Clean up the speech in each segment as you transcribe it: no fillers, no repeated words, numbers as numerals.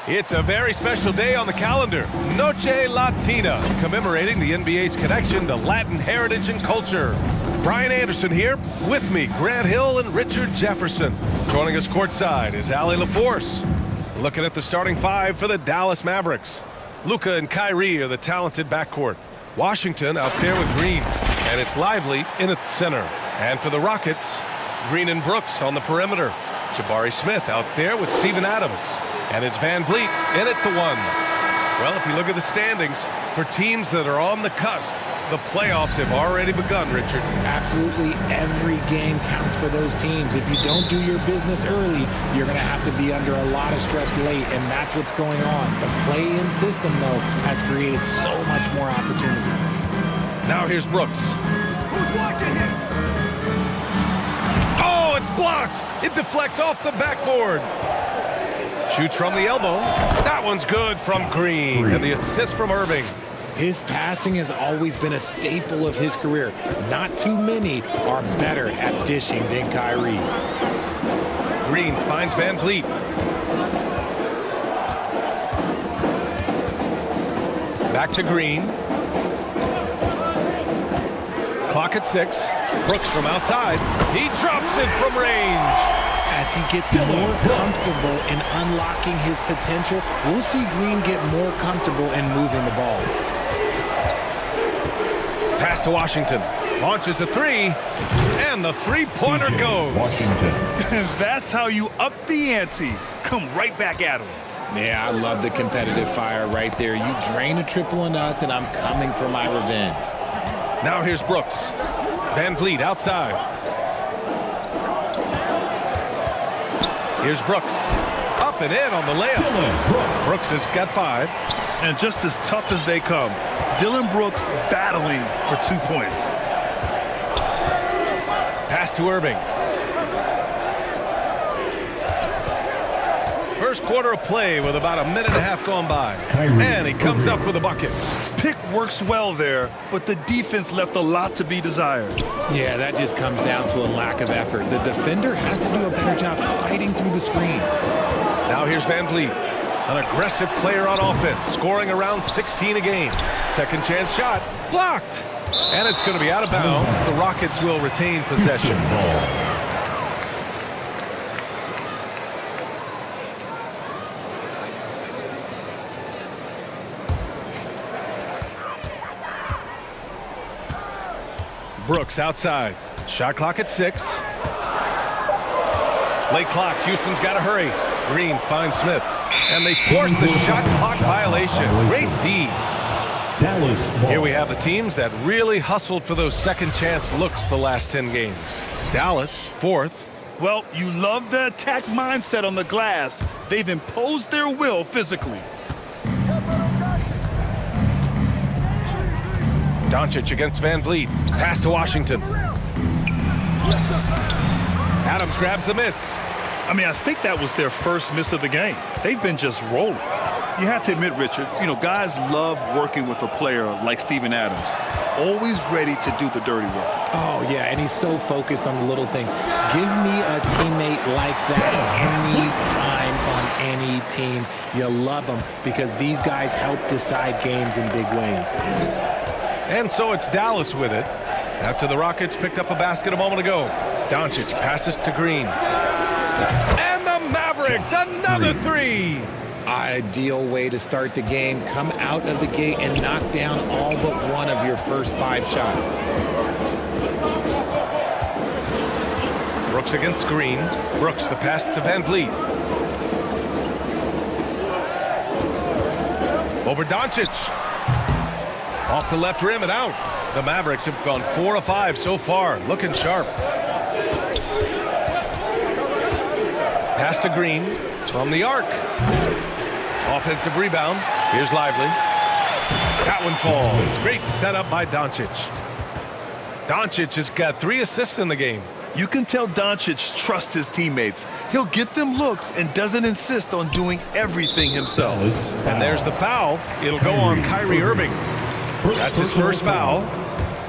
It's a very special day on the calendar, Noche Latina, commemorating the NBA's connection to Latin heritage and culture. Brian Anderson here, with me, Grant Hill and Richard Jefferson. Joining us courtside is Allie LaForce. Looking at the starting five for the Dallas Mavericks. Luka and Kyrie are the talented backcourt. Washington out there with Green, and it's Lively in its center. And for the Rockets, Green and Brooks on the perimeter. Jabari Smith out there with Steven Adams. And it's Van Vliet in at the one. Well, if you look at the standings, for teams that are on the cusp, the playoffs have already begun, Richard. Absolutely every game counts for those teams. If you don't do your business early, you're going to have to be under a lot of stress late, and that's what's going on. The play-in system, though, has created so much more opportunity. Now here's Brooks. Who's watching him? Oh, it's blocked! It deflects off the backboard. Shoots from the elbow. That one's good from Green. And the assist from Irving. His passing has always been a staple of his career. Not too many are better at dishing than Kyrie. Green finds Van Vliet. Back to Green. Clock at 6. Brooks from outside. He drops it from range. As he gets more comfortable in unlocking his potential, we'll see Green get more comfortable in moving the ball. Pass to Washington. Launches a three, and the three-pointer goes. Washington. That's how you up the ante. Come right back at him. Yeah, I love the competitive fire right there. You drain a triple on us, and I'm coming for my revenge. Now here's Brooks. Van Vliet outside. Here's Brooks. Up and in on the layup. Brooks has got 5. And just as tough as they come, Dillon Brooks battling for 2 points. Pass to Irving. First quarter of play with about a minute and a half gone by. And he comes up with a bucket. Pick works well there, but the defense left a lot to be desired. Yeah, that just comes down to a lack of effort. The defender has to do a better job fighting through the screen. Now here's Van Vliet, an aggressive player on offense, scoring around 16 a game. Second chance shot, blocked. And it's going to be out of bounds. The Rockets will retain possession. Brooks outside. Shot clock at 6. Late clock. Houston's got to hurry. Green finds Smith. And they force the shot clock violation. Great D. Here we have the teams that really hustled for those second chance looks the last 10 games. Dallas, 4th. Well, you love the attack mindset on the glass. They've imposed their will physically. Doncic against Van Vliet. Pass to Washington. Adams grabs the miss. I mean, I think that was their first miss of the game. They've been just rolling. You have to admit, Richard, you know, guys love working with a player like Steven Adams. Always ready to do the dirty work. Oh, yeah, and he's so focused on the little things. Give me a teammate like that any time on any team. You love them because these guys help decide games in big ways. And so it's Dallas with it. After the Rockets picked up a basket a moment ago. Doncic passes to Green. And the Mavericks, another 3. Ideal way to start the game. Come out of the gate and knock down all but one of your first 5 shots. Brooks against Green. Brooks, the pass to Van Vliet. Over Doncic. Off the left rim and out. The Mavericks have gone 4 of 5 so far. Looking sharp. Pass to Green from the arc. Offensive rebound. Here's Lively. That one falls. Great setup by Doncic. Doncic has got 3 assists in the game. You can tell Doncic trusts his teammates. He'll get them looks and doesn't insist on doing everything himself. And there's the foul. It'll go on Kyrie Irving. That's his first foul.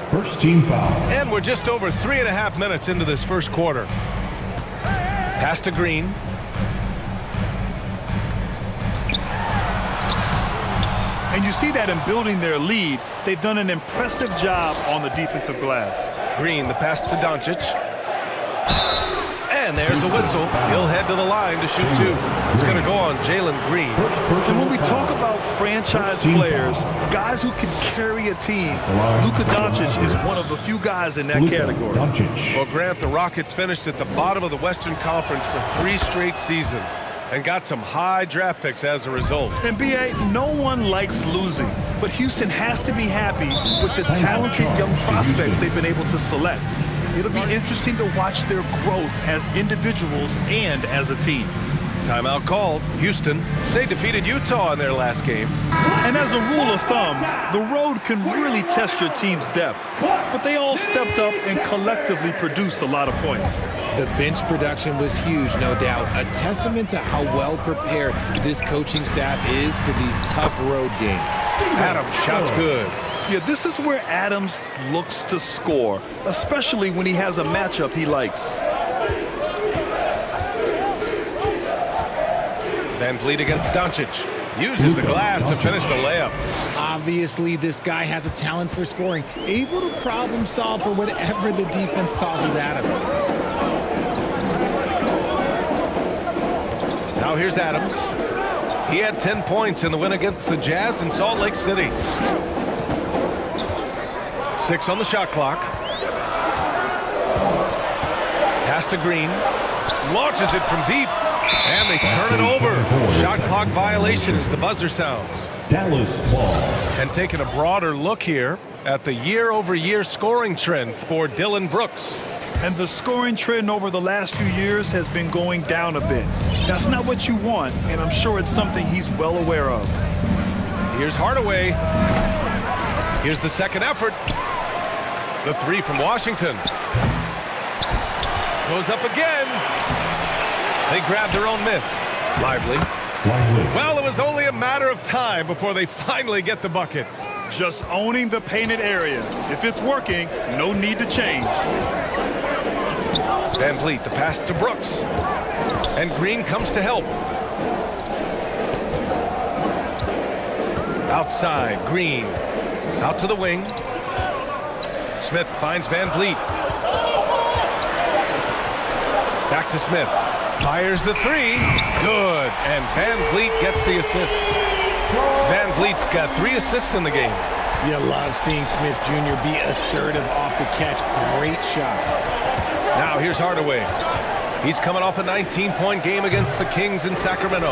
First team foul. And we're just over 3.5 minutes into this first quarter. Pass to Green. And you see that in building their lead. They've done an impressive job on the defensive glass. Green, the pass to Doncic. And there's a whistle. He'll head to the line to shoot two. It's going to go on Jalen Green. And when we talk about franchise players, guys who can carry a team, Luka Doncic is one of the few guys in that category. Well, Grant, the Rockets finished at the bottom of the Western Conference for 3 straight seasons and got some high draft picks as a result. And B.A., no one likes losing, but Houston has to be happy with the talented young prospects they've been able to select. It'll be interesting to watch their growth as individuals and as a team. Timeout called. Houston, they defeated Utah in their last game. And as a rule of thumb, the road can really test your team's depth. But they all stepped up and collectively produced a lot of points. The bench production was huge, no doubt. A testament to how well prepared this coaching staff is for these tough road games. Adams, shot's good. Yeah, this is where Adams looks to score, especially when he has a matchup he likes. Van Vliet against Doncic. Uses the glass to finish the layup. Obviously, this guy has a talent for scoring, able to problem solve for whatever the defense tosses at him. Now here's Adams. He had 10 points in the win against the Jazz in Salt Lake City. 6 on the shot clock. Pass to Green. Launches it from deep. And they turn it over. Shot clock violation as the buzzer sounds. Dallas ball. And taking a broader look here at the year-over-year scoring trend for Dillon Brooks. And the scoring trend over the last few years has been going down a bit. That's not what you want, and I'm sure it's something he's well aware of. Here's Hardaway. Here's the second effort. The 3 from Washington. Goes up again. They grabbed their own miss. Lively. Well, it was only a matter of time before they finally get the bucket. Just owning the painted area. If it's working, no need to change. Van Vliet, the pass to Brooks. And Green comes to help. Outside, Green. Out to the wing. Smith finds Van Vliet. Back to Smith. Fires the 3. Good. And Van Vliet gets the assist. Van Vliet's got 3 assists in the game. You love seeing Smith Jr. be assertive off the catch. Great shot. Now here's Hardaway. He's coming off a 19-point game against the Kings in Sacramento.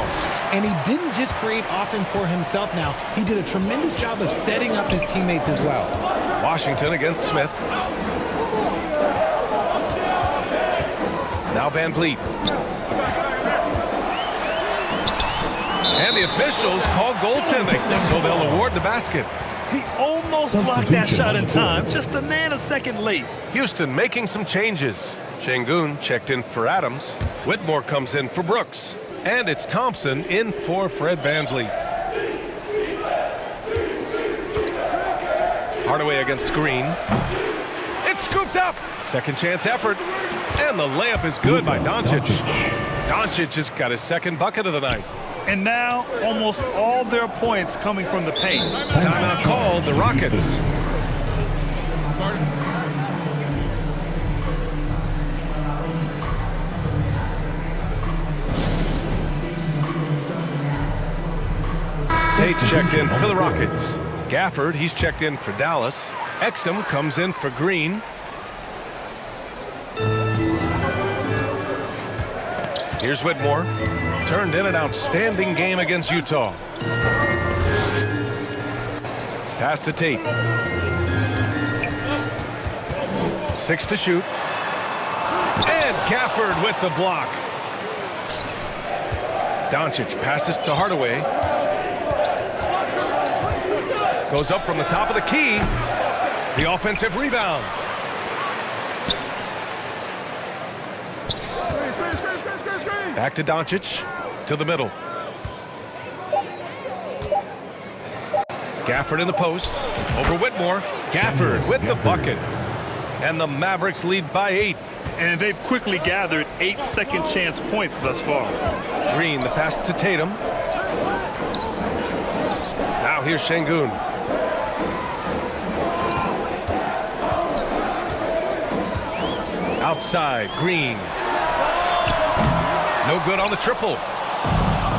And he didn't just create offense for himself now. He did a tremendous job of setting up his teammates as well. Washington against Smith. Now Van Vliet. And the officials call goaltending, so they'll award the basket. He almost blocked that shot in time, just a nanosecond late. Houston making some changes. Şengün checked in for Adams. Whitmore comes in for Brooks. And it's Thompson in for Fred Van Vliet. Hardaway against Green. It's scooped up. Second chance effort. And the layup is good by Doncic. Doncic has got his second bucket of the night. And now, almost all their points coming from the paint. Timeout called, the Rockets. Tate's checked in for the Rockets. Gafford, he's checked in for Dallas. Exum comes in for Green. Here's Whitmore. Turned in an outstanding game against Utah. Pass to Tate. 6 to shoot. And Gafford with the block. Doncic passes to Hardaway. Goes up from the top of the key. The offensive rebound. Back to Doncic, to the middle. Gafford in the post, over Whitmore. Gafford with the bucket. And the Mavericks lead by 8. And they've quickly gathered 8 second chance points thus far. Green, the pass to Tatum. Now here's Şengün. Outside, Green. No good on the triple.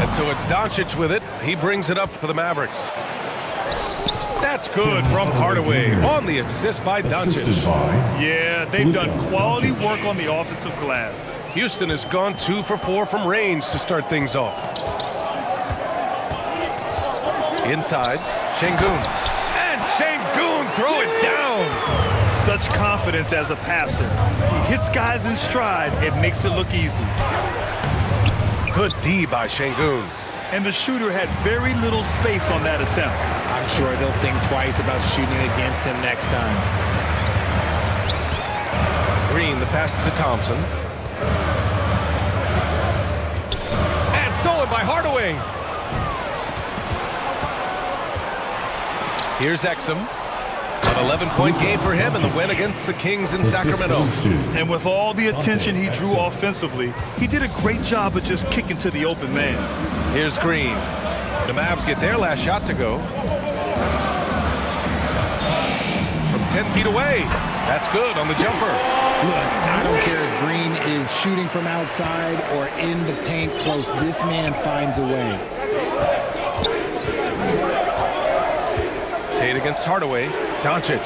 And so it's Doncic with it. He brings it up for the Mavericks. That's good from Hardaway on the assist by Doncic. Yeah, they've done quality work on the offensive glass. Houston has gone 2 for 4 from range to start things off. Inside, Şengün. And Şengün throw it down. Such confidence as a passer. He hits guys in stride. It makes it look easy. Good D by Şengün. And the shooter had very little space on that attempt. I'm sure they'll think twice about shooting against him next time. Green, the pass to Thompson. And stolen by Hardaway. Here's Exum. An 11-point game for him in the win against the Kings in Sacramento. And with all the attention he drew offensively, he did a great job of just kicking to the open man. Here's Green. The Mavs get their last shot to go. From 10 feet away. That's good on the jumper. Look, I don't care if Green is shooting from outside or in the paint close. This man finds a way. Tate against Hardaway. Doncic.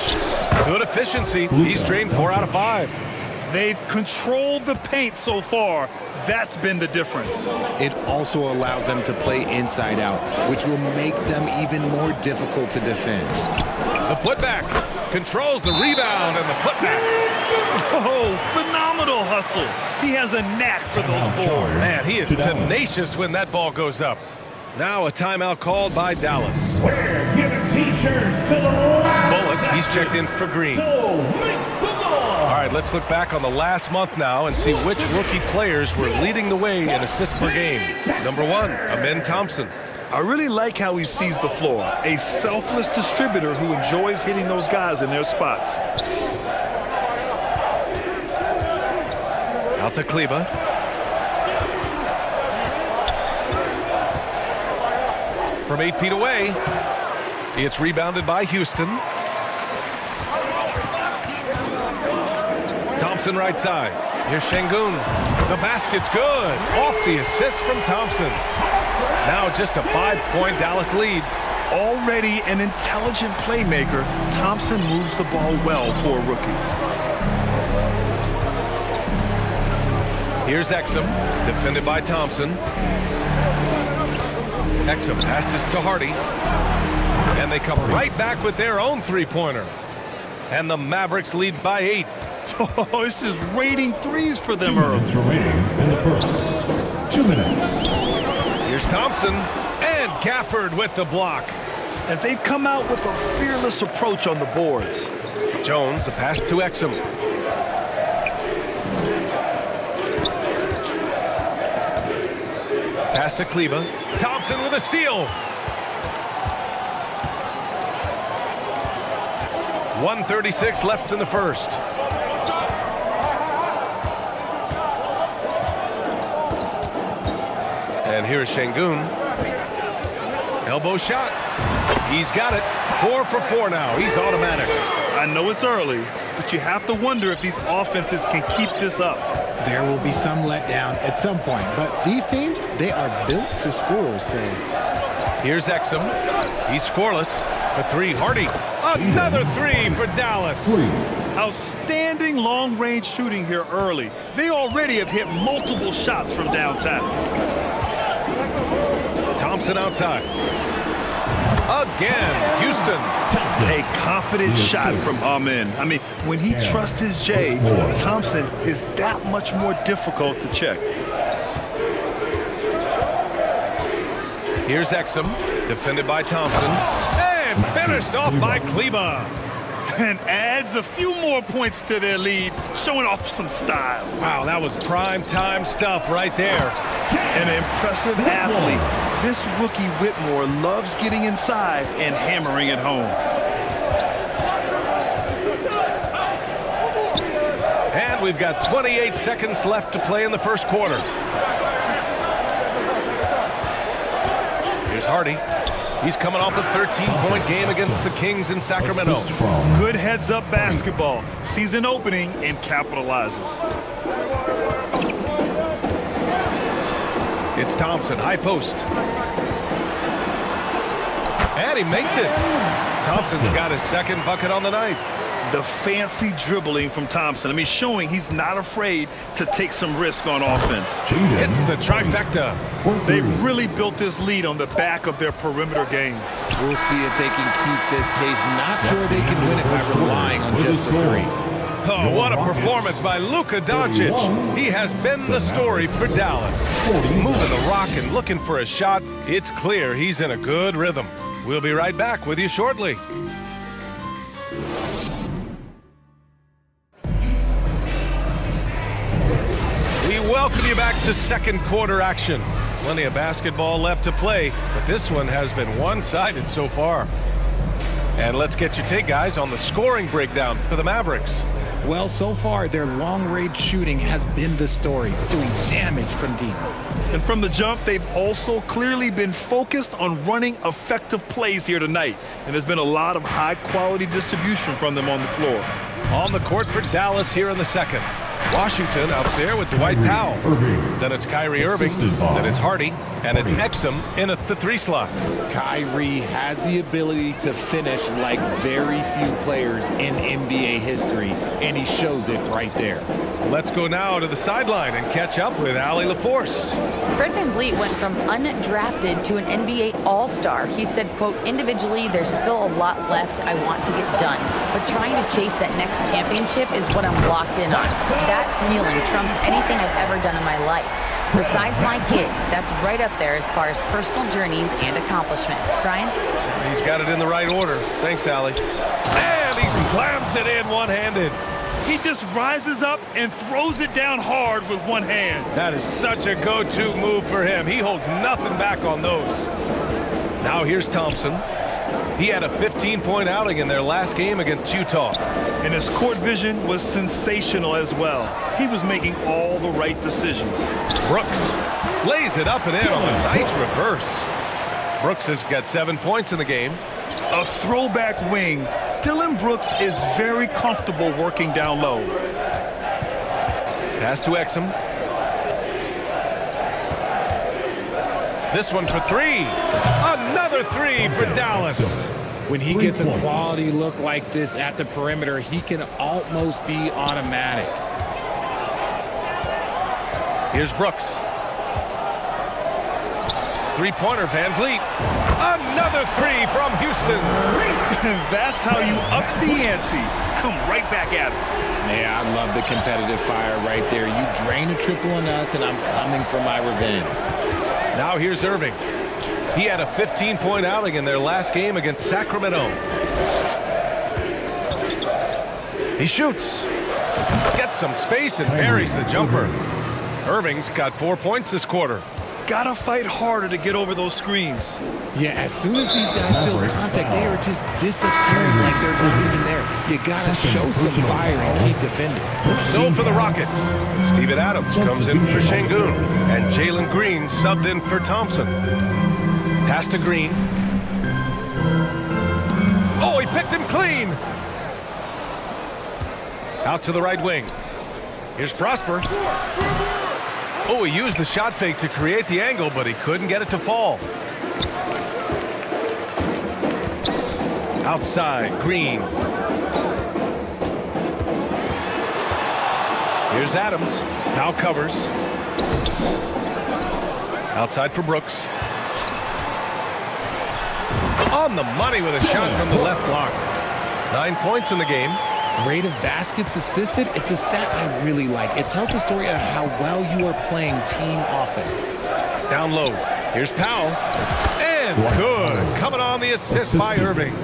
Good efficiency. He's drained 4 out of 5. They've controlled the paint so far. That's been the difference. It also allows them to play inside out, which will make them even more difficult to defend. The putback. Controls the rebound and the putback. Oh, phenomenal hustle. He has a knack for those boards. Man, he is tenacious when that ball goes up. Now a timeout called by Dallas. We're giving t-shirts to the Bullock, he's checked in for Green. All right, let's look back on the last month now and see which rookie players were leading the way in assists per game. Number 1, Amen Thompson. I really like how he sees the floor. A selfless distributor who enjoys hitting those guys in their spots. Out to Kleber. From 8 feet away, it's rebounded by Houston. Thompson right side. Here's Şengün. The basket's good. Off the assist from Thompson. Now just a 5-point Dallas lead. Already an intelligent playmaker, Thompson moves the ball well for a rookie. Here's Exum, defended by Thompson. Exum passes to Hardy. And they come right back with their own three-pointer. And the Mavericks lead by 8. Oh, it's just raining threes for them early. remaining in the first. 2 minutes. Here's Thompson. And Gafford with the block. And they've come out with a fearless approach on the boards. Jones, the pass to Exum. Pass to Kleber. Thompson with a steal. 1:36 left in the first. And here's Şengün. Elbow shot. He's got it. 4 for 4 now. He's automatic. I know it's early, but you have to wonder if these offenses can keep this up. There will be some letdown at some point, but these teams, they are built to score, so. Here's Exum. He's scoreless for 3. Hardy. Another 3 for Dallas. Outstanding long-range shooting here early. They already have hit multiple shots from downtown. Thompson outside. Again, Houston. A confident shot from Amen. I mean, when he trusts his J, Thompson is that much more difficult to check. Here's Exum, defended by Thompson. And finished off by Kleber. And adds a few more points to their lead, showing off some style. Wow, that was prime time stuff right there. An impressive athlete. This rookie Whitmore loves getting inside and hammering it home. And we've got 28 seconds left to play in the first quarter. Here's Hardy. He's coming off a 13-point game against the Kings in Sacramento. Assist from Good heads-up basketball. Season opening and capitalizes. It's Thompson, high post. And he makes it. Thompson's got his second bucket on the night. The fancy dribbling from Thompson. I mean, showing he's not afraid to take some risk on offense. It's the trifecta. They've really built this lead on the back of their perimeter game. We'll see if they can keep this pace. Not sure they can win it by relying on just the three. Oh, what a performance by Luka Doncic. He has been the story for Dallas. Moving the rock and looking for a shot. It's clear he's in a good rhythm. We'll be right back with you shortly. We welcome you back to second quarter action. Plenty of basketball left to play, but this one has been one-sided so far. And let's get your take, guys, on the scoring breakdown for the Mavericks. Well, so far, their long-range shooting has been the story, doing damage from deep. And from the jump, they've also clearly been focused on running effective plays here tonight. And there's been a lot of high-quality distribution from them on the floor. On the court for Dallas here in the second. Washington out there with Dwight Powell. Then it's Kyrie Irving. Then it's Hardy. And it's Exum in at the 3 slot. Kyrie has the ability to finish like very few players in NBA history, and he shows it right there. Let's go now to the sideline and catch up with Allie LaForce. Fred VanVleet went from undrafted to an NBA All-Star. He said, quote, individually, there's still a lot left I want to get done, but trying to chase that next championship is what I'm locked in on. That feeling trumps anything I've ever done in my life. Besides my kids, that's right up there as far as personal journeys and accomplishments. Brian? He's got it in the right order. Thanks, Allie. And he slams it in one-handed. He just rises up and throws it down hard with one hand. That is such a go-to move for him. He holds nothing back on those. Now here's Thompson. He had a 15-point outing in their last game against Utah. And his court vision was sensational as well. He was making all the right decisions. Brooks lays it up and in on a nice reverse. Brooks has got 7 points in the game. A throwback wing. Dillon Brooks is very comfortable working down low. Pass to Exum. This one for 3. Another 3 for Dallas. When he gets a quality look like this at the perimeter, he can almost be automatic. Here's Brooks. 3-pointer, VanVleet. Another 3 from Houston. That's how you up the ante. Come right back at him. Yeah, I love the competitive fire right there. You drain a triple on us, and I'm coming for my revenge. Now here's Irving. He had a 15-point outing in their last game against Sacramento. He shoots. Gets some space and buries the jumper. Irving's got 4 points this quarter. Gotta fight harder to get over those screens. Yeah, as soon as these guys feel contact, they are just disappearing like they're not even there. You gotta show some fire and keep defending. So for the Rockets, Steven Adams comes in for Şengün, and Jalen Green subbed in for Thompson. Pass to Green. Oh, he picked him clean. Out to the right wing. Here's Prosper. Oh, he used the shot fake to create the angle, but he couldn't get it to fall. Outside, Green. Here's Adams. Now covers. Outside for Brooks. On the money with a shot from the left block. 9 points in the game. Rate of baskets assisted, it's a stat I really like. It tells a story of how well you are playing team offense. Down low. Here's Powell. And good. Coming on the assist by Irving.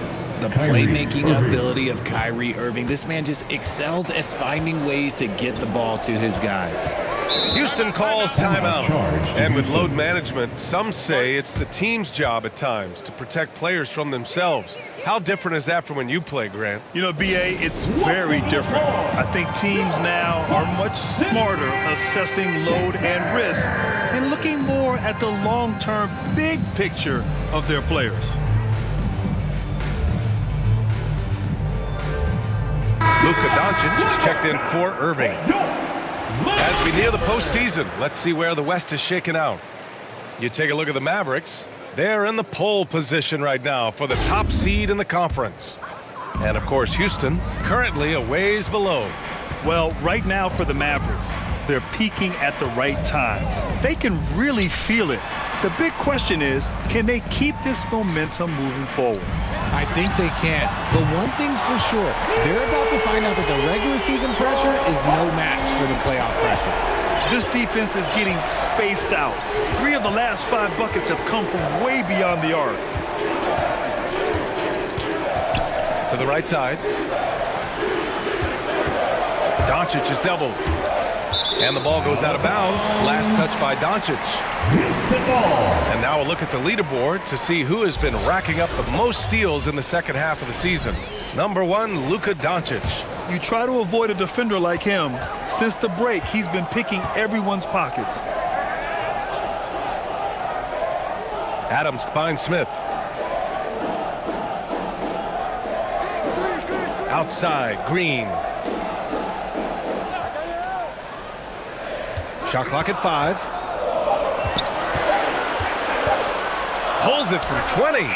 The playmaking ability of Kyrie Irving. This man just excels at finding ways to get the ball to his guys. Houston calls timeout. Charge to And with Houston. load management, some say it's the team's job at times to protect players from themselves. How different is that from when you play, Grant? You know, BA, it's very different. I think teams now are much smarter assessing load and risk and looking more at the long-term big picture of their players. Luka Doncic is checked in for Irving. As we near the postseason, let's see where the West is shaken out. You take a look at the Mavericks. They're in the pole position right now for the top seed in the conference. And, of course, Houston currently a ways below. Well, right now for the Mavericks, they're peaking at the right time. They can really feel it. The big question is, can they keep this momentum moving forward? I think they can. But one thing's for sure, they're about to find out that the regular season pressure is no match for the playoff pressure. This defense is getting spaced out. 3 of the last 5 buckets have come from way beyond the arc. To the right side. Doncic is doubled. And the ball goes out of bounds. Last touch by Doncic. And now a look at the leaderboard to see who has been racking up the most steals in the second half of the season. Number 1, Luka Doncic. You try to avoid a defender like him. Since the break, he's been picking everyone's pockets. Adams finds Smith. Outside, Green. Shot clock at 5. Pulls it from 20.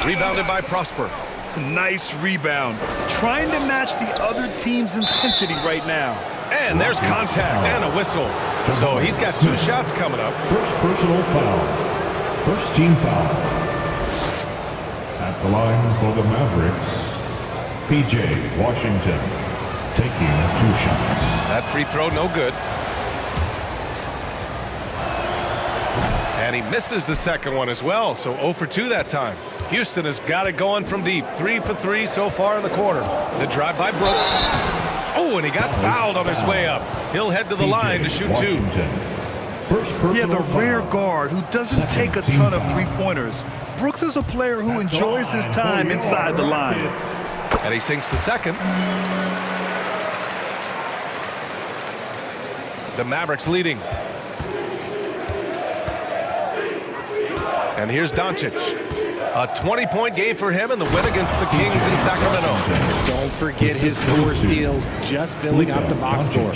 Rebounded by Prosper. Nice rebound. Trying to match the other team's intensity right now. And there's contact and a whistle. So he's got 2 shots coming up. First personal foul. First team foul. At the line for the Mavericks, P.J. Washington taking 2 shots. That free throw no good. And he misses the second one as well, so 0 for 2 that time. Houston has got it going from deep. 3 for 3 so far in the quarter. The drive by Brooks. Oh, and he got fouled on his way up. He'll head to the line to shoot 2. Yeah, the rare guard who doesn't take a ton of three-pointers. Brooks is a player who enjoys his time inside the line. And he sinks the second. The Mavericks leading. And here's Doncic. A 20-point game for him in the win against the Kings in Sacramento. Don't forget his 4 steals, just filling up the box score.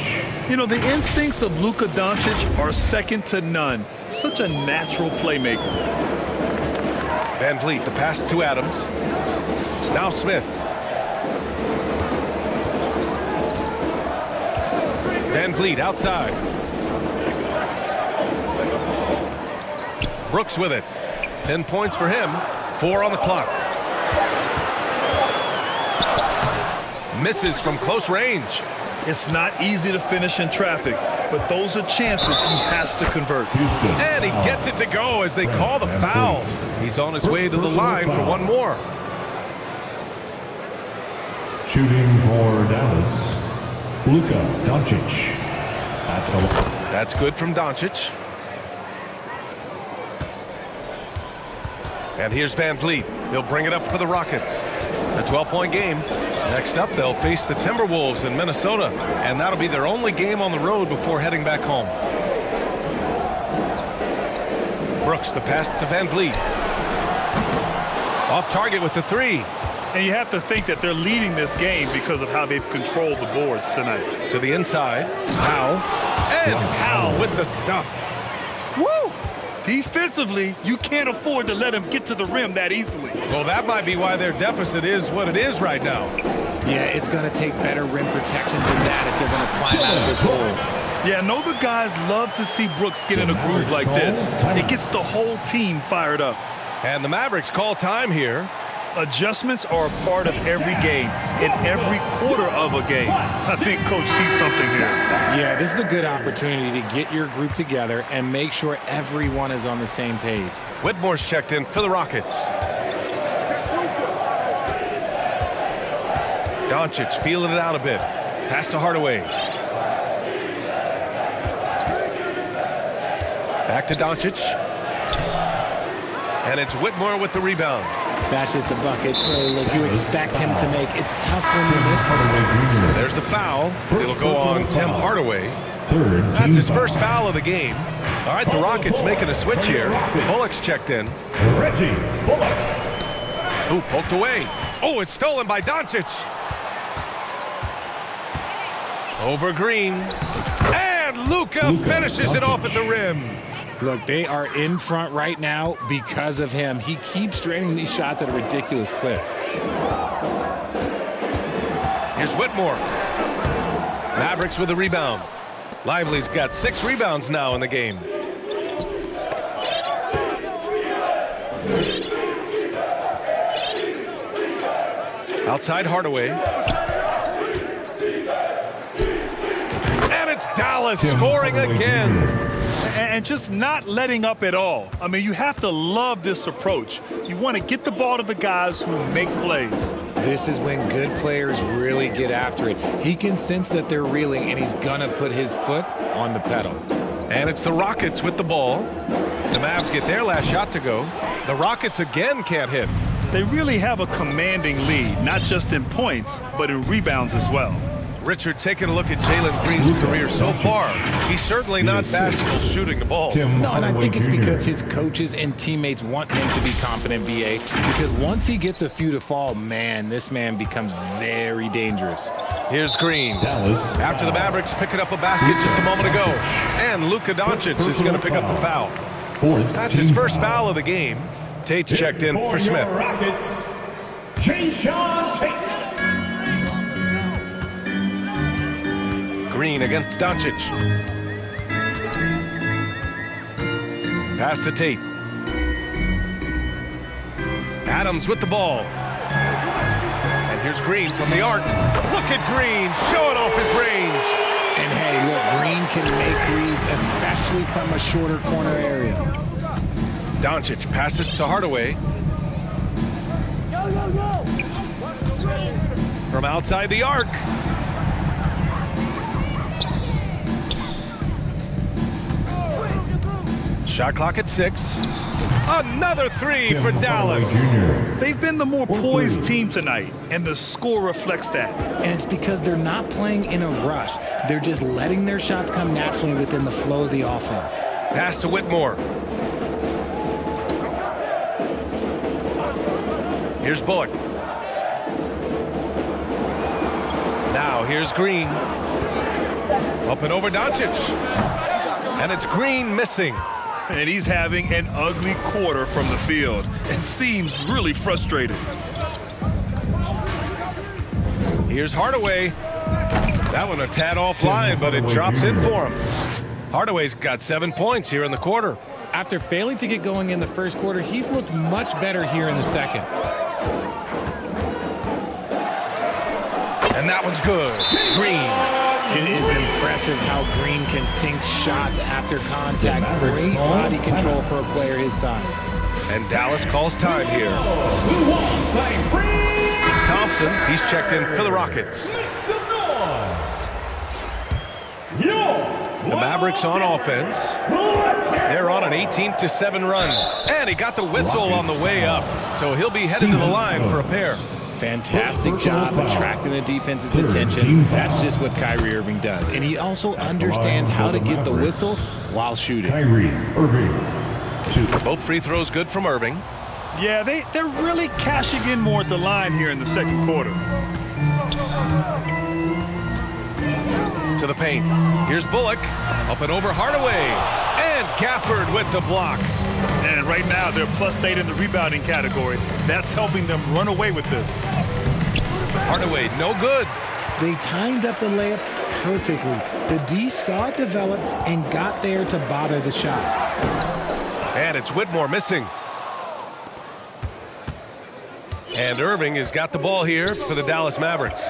You know, the instincts of Luka Doncic are second to none. Such a natural playmaker. Van Vliet, the pass to Adams. Now Smith. Van Vliet outside. Brooks with it. 10 points for him. 4 on the clock. Misses from close range. It's not easy to finish in traffic, but those are chances he has to convert. And he gets it to go as they call the foul. He's on his way to the line for one more. Shooting for Dallas, Luka Doncic. That's good from Doncic. And here's Van Vliet. He'll bring it up for the Rockets. A 12-point game. Next up, they'll face the Timberwolves in Minnesota, and that'll be their only game on the road before heading back home. Brooks, the pass to Van Vliet. Off target with the 3. And you have to think that they're leading this game because of how they've controlled the boards tonight. To the inside. Powell. And Powell with the stuff. Woo! Defensively, you can't afford to let him get to the rim that easily. Well, that might be why their deficit is what it is right now. Yeah, it's going to take better rim protection than that if they're going to climb out of this hole. Yeah, I know the guys love to see Brooks get in a groove like this. It gets the whole team fired up. And the Mavericks call time here. Adjustments are a part of every game, in every quarter of a game. I think Coach sees something here. Yeah, this is a good opportunity to get your group together and make sure everyone is on the same page. Whitmore's checked in for the Rockets. Doncic feeling it out a bit. Pass to Hardaway. Back to Doncic. And it's Whitmore with the rebound. That's just the bucket like you expect him to make. It's tough when you miss it. There's the foul. It'll go on Tim Hardaway. Third, That's his team first foul of the game. All right, the Rockets making a switch here. Bullock's checked in. Reggie Bullock. Ooh, poked away. Oh, it's stolen by Doncic. Over Green. And Luka finishes it off at the rim. Look, they are in front right now because of him. He keeps draining these shots at a ridiculous clip. Here's Whitmore. Mavericks with the rebound. Lively's got 6 rebounds now in the game. Outside Hardaway. And it's Dallas scoring again. And just not letting up at all. I mean, you have to love this approach. You want to get the ball to the guys who make plays. This is when good players really get after it. He can sense that they're reeling, and he's going to put his foot on the pedal. And it's the Rockets with the ball. The Mavs get their last shot to go. The Rockets again can't hit. They really have a commanding lead, not just in points, but in rebounds as well. Richard, taking a look at Jalen Green's career so far, he's certainly not bashful shooting the ball. No, and I think it's because his coaches and teammates want him to be confident, BA, because once he gets a few to fall, man, this man becomes very dangerous. Here's Green. After the Mavericks picking up a basket just a moment ago. And Luka Doncic is going to pick up the foul. That's his first foul of the game. Tate's checked in for Smith. Green against Doncic. Pass to Tate. Adams with the ball. And here's Green from the arc. Look at Green showing off his range. And hey, look, Green can make threes, especially from a shorter corner area. Doncic passes to Hardaway. From outside the arc. Shot clock at 6. Another 3 for Dallas. They've been the more poised team tonight, and the score reflects that. And it's because they're not playing in a rush. They're just letting their shots come naturally within the flow of the offense. Pass to Whitmore. Here's Bullock. Now here's Green. Up and over Doncic. And it's Green missing. And he's having an ugly quarter from the field and seems really frustrated. Here's Hardaway. That one a tad offline, but it drops in for him. Hardaway's got 7 points here in the quarter. After failing to get going in the first quarter, he's looked much better here in the second. And that one's good. Green. It is impressive how Green can sink shots after contact. Great body control for a player his size. And Dallas calls time here. Thompson, he's checked in for the Rockets. The Mavericks on offense. They're on an 18-7 run. And he got the whistle on the way up. So he'll be headed to the line for a pair. Fantastic job attracting the defense's attention. That's just what Kyrie Irving does. And he also understands how to get the whistle while shooting. Kyrie Irving. Both free throws good from Irving. Yeah, they're really cashing in more at the line here in the second quarter. To the paint. Here's Bullock. Up and over Hardaway. And Gafford with the block. And right now, they're +8 in the rebounding category. That's helping them run away with this. Hardaway, no good. They timed up the layup perfectly. The D saw it develop and got there to bother the shot. And it's Whitmore missing. And Irving has got the ball here for the Dallas Mavericks.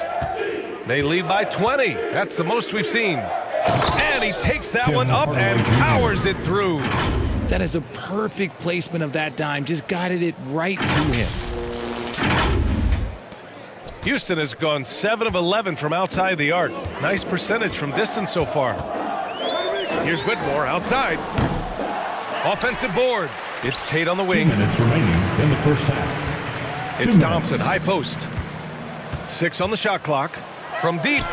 They lead by 20. That's the most we've seen. And he takes that one up and powers it through. That is a perfect placement of that dime. Just guided it right to him. Houston has gone 7 of 11 from outside the arc. Nice percentage from distance so far. Here's Whitmore outside. Offensive board. It's Tate on the 2 wing. minutes remaining in the first half. It's 2 Thompson, minutes. high post. 6 on the shot clock. From deep.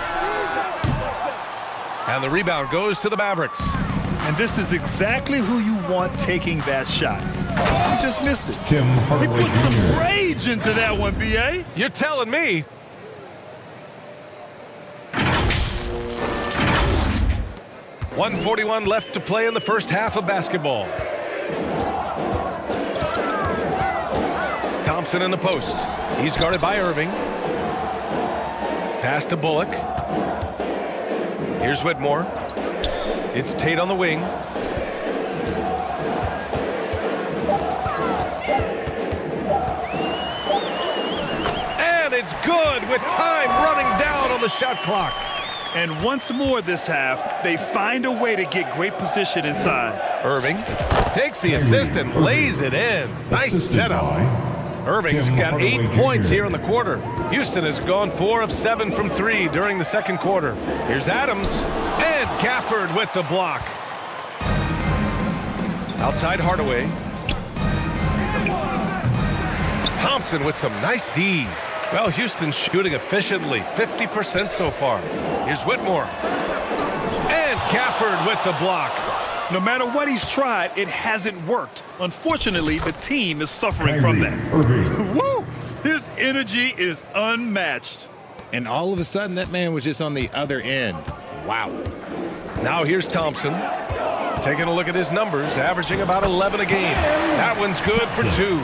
And the rebound goes to the Mavericks. And this is exactly who you want taking that shot. He just missed it. Tim He Hardaway put some Jr. rage into that one, B.A. You're telling me. .141 left to play in the first half of basketball. Thompson in the post. He's guarded by Irving. Pass to Bullock. Here's Whitmore. It's Tate on the wing. And it's good with time running down on the shot clock. And once more this half, they find a way to get great position inside. Irving takes the assist and lays it in. Nice Assisted setup. by Irving's Tim got Hardaway 8 Jr. points here in the quarter. Houston has gone 4 of 7 from 3 during the second quarter. Here's Adams and Gafford with the block. Outside Hardaway. Thompson with some nice D. Well, Houston's shooting efficiently, 50% so far. Here's Whitmore. And Gafford with the block. No matter what he's tried, it hasn't worked. Unfortunately, the team is suffering from that. Irving. Woo! His energy is unmatched. And all of a sudden, that man was just on the other end. Wow. Now here's Thompson. Taking a look at his numbers, averaging about 11 a game. That one's good for 2.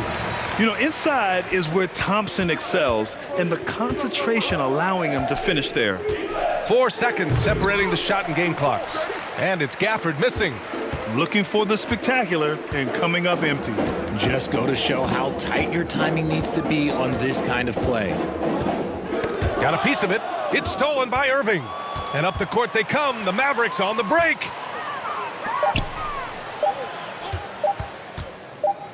You know, inside is where Thompson excels, and the concentration allowing him to finish there. 4 seconds separating the shot and game clocks. And it's Gafford missing. Looking for the spectacular and coming up empty. Just go to show how tight your timing needs to be on this kind of play. Got a piece of it. It's stolen by Irving. And up the court they come. The Mavericks on the break.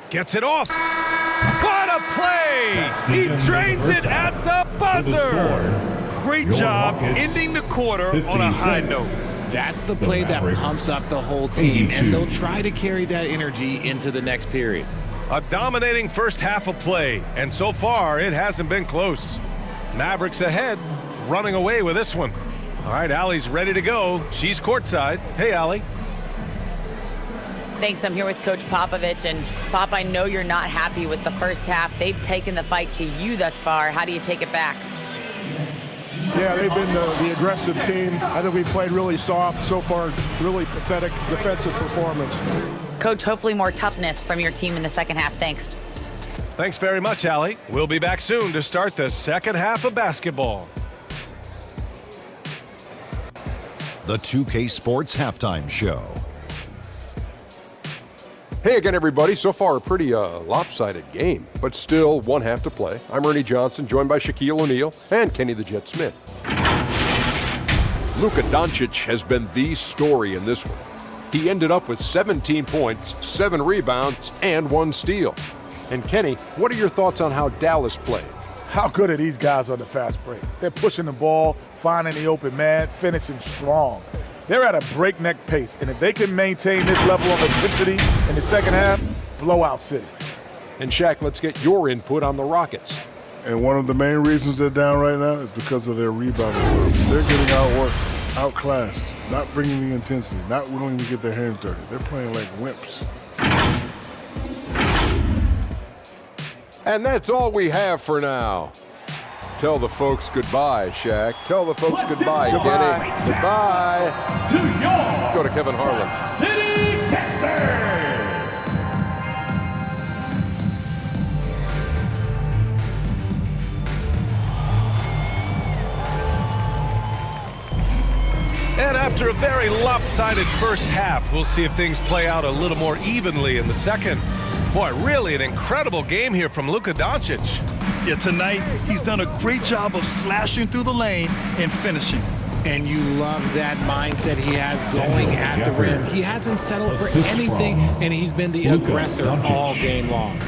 Gets it off. What a play! He drains it at the buzzer. Great job ending the quarter on a high note. That's the play that pumps up the whole team, and they'll try to carry that energy into the next period. A dominating first half of play, and so far it hasn't been close. Mavericks ahead, running away with this one. All right, Allie's ready to go. She's courtside. Hey, Allie. Thanks. I'm here with Coach Popovich. And Pop, I know you're not happy with the first half. They've taken the fight to you thus far. How do you take it back? Yeah, they've been the aggressive team. I think we played really soft. So far, really pathetic defensive performance. Coach, hopefully more toughness from your team in the second half. Thanks. Thanks very much, Allie. We'll be back soon to start the second half of basketball. The 2K Sports Halftime Show. Hey again, everybody. So far, a pretty lopsided game, but still one half to play. I'm Ernie Johnson, joined by Shaquille O'Neal and Kenny the Jet Smith. Luka Doncic has been the story in this one. He ended up with 17 points, 7 rebounds, and 1 steal. And Kenny, what are your thoughts on how Dallas played? How good are these guys on the fast break? They're pushing the ball, finding the open man, finishing strong. They're at a breakneck pace, and if they can maintain this level of intensity in the second half, blowout city. And Shaq, let's get your input on the Rockets. And one of the main reasons they're down right now is because of their rebounding. They're getting outworked, outclassed, not bringing the intensity, not willing to get their hands dirty. They're playing like wimps. And that's all we have for now. Tell the folks goodbye, Shaq. Tell the folks goodbye, Kenny. Goodbye. To your Go to Kevin Harlan. City, Texas. And after a very lopsided first half, we'll see if things play out a little more evenly in the second. Boy, really an incredible game here from Luka Doncic. Yeah, tonight he's done a great job of slashing through the lane and finishing. And you love that mindset he has going at the rim. He hasn't settled for anything, and he's been the aggressor all game long.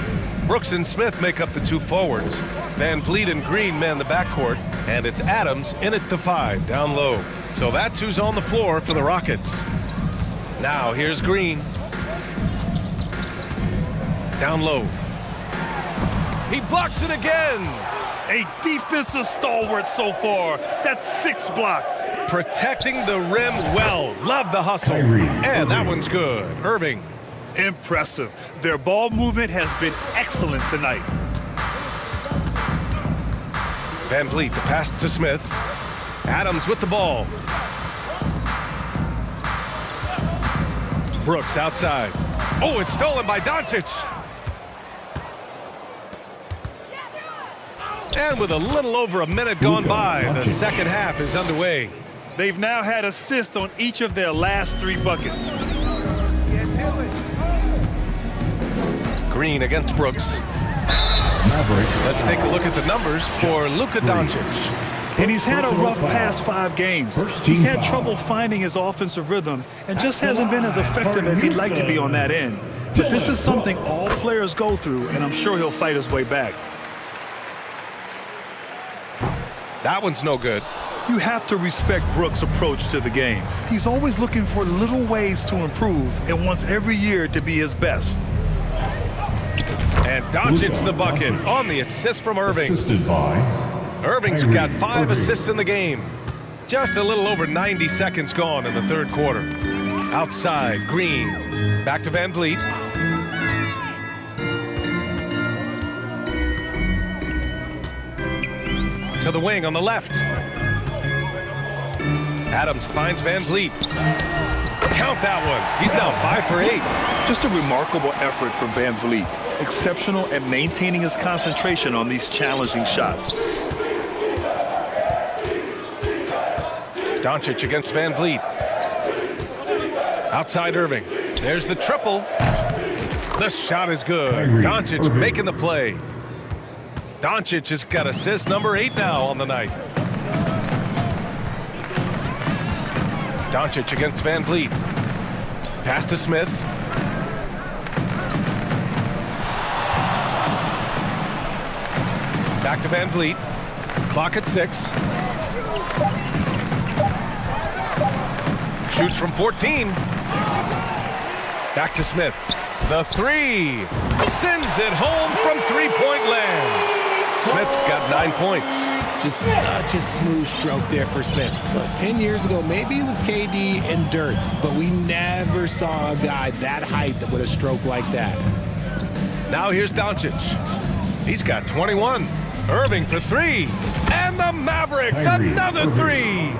Brooks and Smith make up the 2 forwards. Van Vliet and Green man the backcourt, and it's Adams in at the 5 down low. So that's who's on the floor for the Rockets. Now here's Green. Down low. He blocks it again. A defensive stalwart so far. That's 6 blocks. Protecting the rim well. Love the hustle. And that one's good. Irving. Impressive. Their ball movement has been excellent tonight. Van Vliet, the pass to Smith. Adams with the ball. Brooks outside. Oh, it's stolen by Doncic. And with a little over a minute gone by, the second half is underway. They've now had assists on each of their last 3 buckets. Green against Brooks. Let's take a look at the numbers for Luka Doncic. And he's had a rough past 5 games. He's had trouble finding his offensive rhythm and just hasn't been as effective as he'd like to be on that end. But this is something all players go through, and I'm sure he'll fight his way back. That one's no good. You have to respect Brooks' approach to the game. He's always looking for little ways to improve and wants every year to be his best. And Doncic the bucket on the assist from Irving. Assisted by Irving's got 5 assists in the game. Just a little over 90 seconds gone in the third quarter. Outside, Green. Back to Van Vliet. To the wing on the left. Adams finds Van Vliet. Count that one. He's now 5 for 8. Just a remarkable effort from Van Vliet. Exceptional at maintaining his concentration on these challenging shots. Doncic against Van Vliet. Outside Irving. There's the triple. The shot is good. Doncic making the play. Doncic has got assist number 8 now on the night. Doncic against Van Vliet. Pass to Smith. Back to Van Vliet. Clock at 6. Shoots from 14. Back to Smith. The 3. Sends it home from three-point land. Smith's got 9 points. Just such a smooth stroke there for Smith. Look, 10 years ago, maybe it was KD and Dirk, but we never saw a guy that height with a stroke like that. Now here's Doncic. He's got 21. Irving for 3. And the Mavericks, another 3.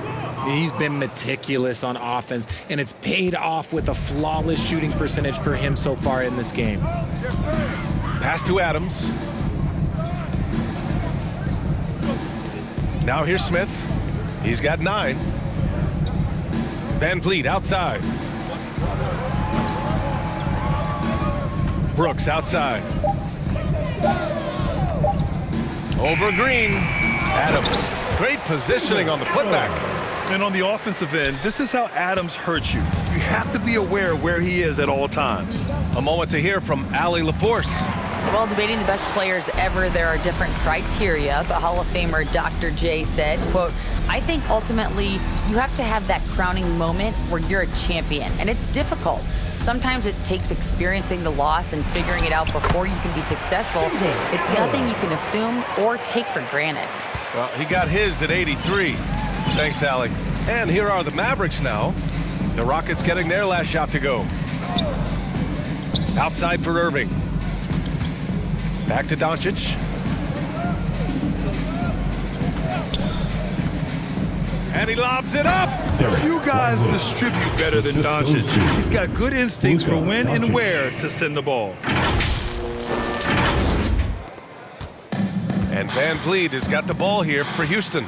He's been meticulous on offense, and it's paid off with a flawless shooting percentage for him so far in this game. Pass to Adams. Now here's Smith. He's got 9. Van Vliet outside. Brooks outside. Over Green. Adams. Great positioning on the putback. And on the offensive end, this is how Adams hurts you. You have to be aware of where he is at all times. A moment to hear from Allie LaForce. While debating the best players ever, there are different criteria, but Hall of Famer Dr. J said, quote, I think ultimately you have to have that crowning moment where you're a champion, and it's difficult. Sometimes it takes experiencing the loss and figuring it out before you can be successful. It's nothing you can assume or take for granted. Well, he got his at 83. Thanks, Allie. And here are the Mavericks now. The Rockets getting their last shot to go. Outside for Irving. Back to Doncic. And he lobs it up. Few guys distribute better than Doncic. He's got good instincts for when and where to send the ball. And Van Vliet has got the ball here for Houston.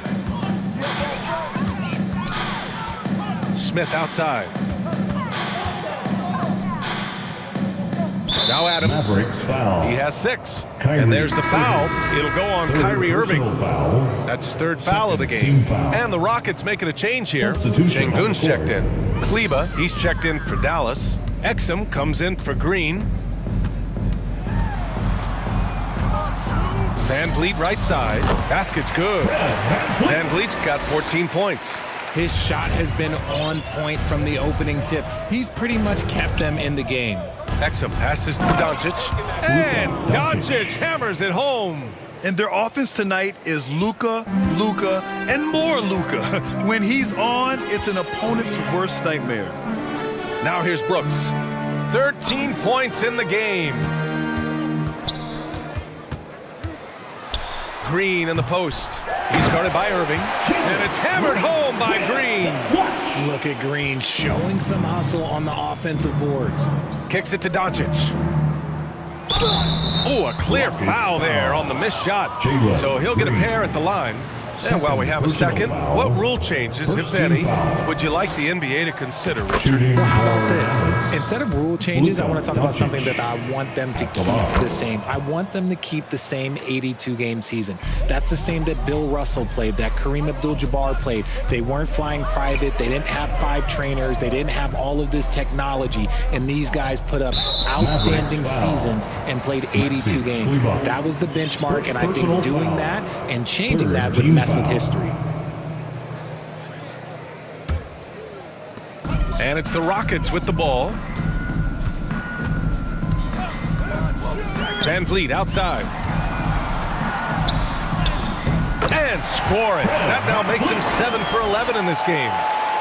Smith outside. Now Adams. He has 6. And there's the foul. It'll go on Kyrie Irving. That's his 3rd foul of the game. And the Rockets making a change here. Şengün's checked in. Kleba, he's checked in for Dallas. Exum comes in for Green. Van Vliet right side. Basket's good. Van Vliet's got 14 points. His shot has been on point from the opening tip. He's pretty much kept them in the game. Exum passes to Doncic, and Doncic hammers it home. And their offense tonight is Luka, and more Luka. When he's on, it's an opponent's worst nightmare. Now here's Brooks. 13 points in the game. Green in the post. He's guarded by Irving, and it's hammered home by Green. Look at Green showing some hustle on the offensive boards. Kicks it to Doncic. Oh, a clear foul there on the missed shot. So he'll get a pair at the line. And while we have a second, what rule changes, if any, would you like the NBA to consider, Richard? Well, how about this? Instead of rule changes, I want to talk about something that I want them to keep the same. I want them to keep the same 82-game season. That's the same that Bill Russell played, that Kareem Abdul-Jabbar played. They weren't flying private. They didn't have 5 trainers. They didn't have all of this technology. And these guys put up outstanding seasons and played 82 games. That was the benchmark, and I think doing that and changing that would mess with history. And it's the Rockets with the ball. Van Vliet outside. And scoring. That now makes him 7 for 11 in this game.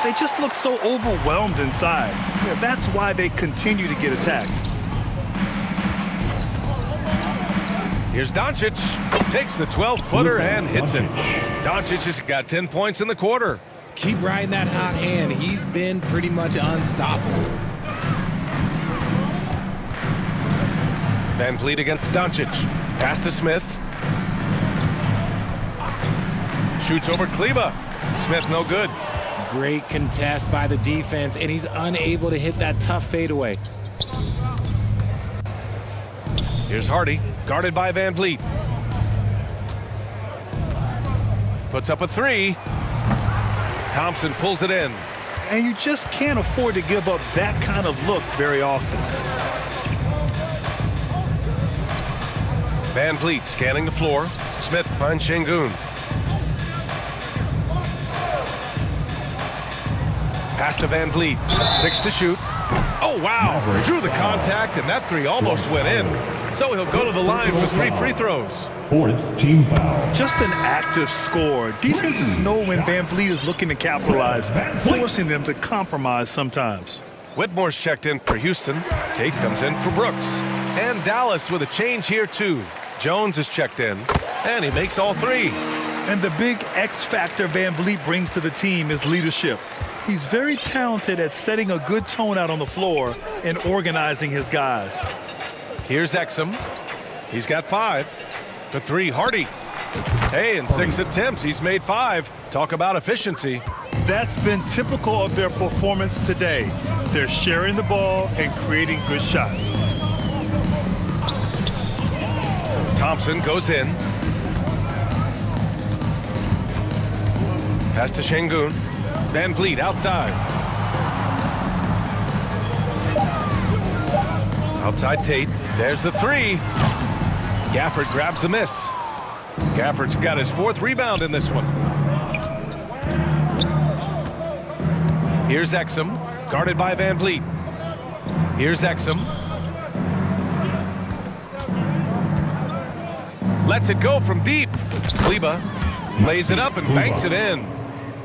They just look so overwhelmed inside. Yeah, that's why they continue to get attacked. Here's Doncic. Takes the 12-footer and hits it. Doncic has got 10 points in the quarter. Keep riding that hot hand. He's been pretty much unstoppable. Van Vliet against Doncic. Pass to Smith. Shoots over Kleba. Smith no good. Great contest by the defense, and he's unable to hit that tough fadeaway. Here's Hardy, guarded by Van Vliet. Puts up a 3. Thompson pulls it in. And you just can't afford to give up that kind of look very often. Van Vliet scanning the floor. Smith finds Şengün. Pass to Van Vliet. 6 to shoot. Oh, wow. Drew the contact, and that 3 almost went in. So he'll go to the line for 3 free throws. 4th team foul. Just an active score. Defenses know when Van Vliet is looking to capitalize, forcing them to compromise sometimes. Whitmore's checked in for Houston. Tate comes in for Brooks. And Dallas with a change here, too. Jones is checked in, and he makes all 3. And the big X factor Van Vliet brings to the team is leadership. He's very talented at setting a good tone out on the floor and organizing his guys. Here's Exum. He's got 5. For 3, Hardy. Hey, in 6 attempts, he's made 5. Talk about efficiency. That's been typical of their performance today. They're sharing the ball and creating good shots. Thompson goes in. Pass to Şengün. Van Vliet outside. Outside Tate. There's the 3. Gafford grabs the miss. Gafford's got his 4th rebound in this one. Here's Exum, guarded by Van Vliet. Here's Exum. Lets it go from deep. Kleba lays it up and banks it in.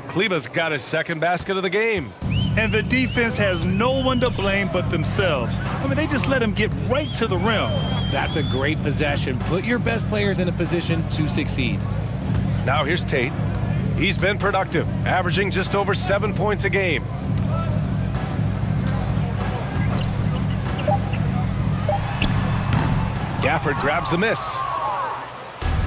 Kleba's got his 2nd basket of the game. And the defense has no one to blame but themselves. I mean, they just let him get right to the rim. That's a great possession. Put your best players in a position to succeed. Now here's Tate. He's been productive, averaging just over 7 points a game. Gafford grabs the miss.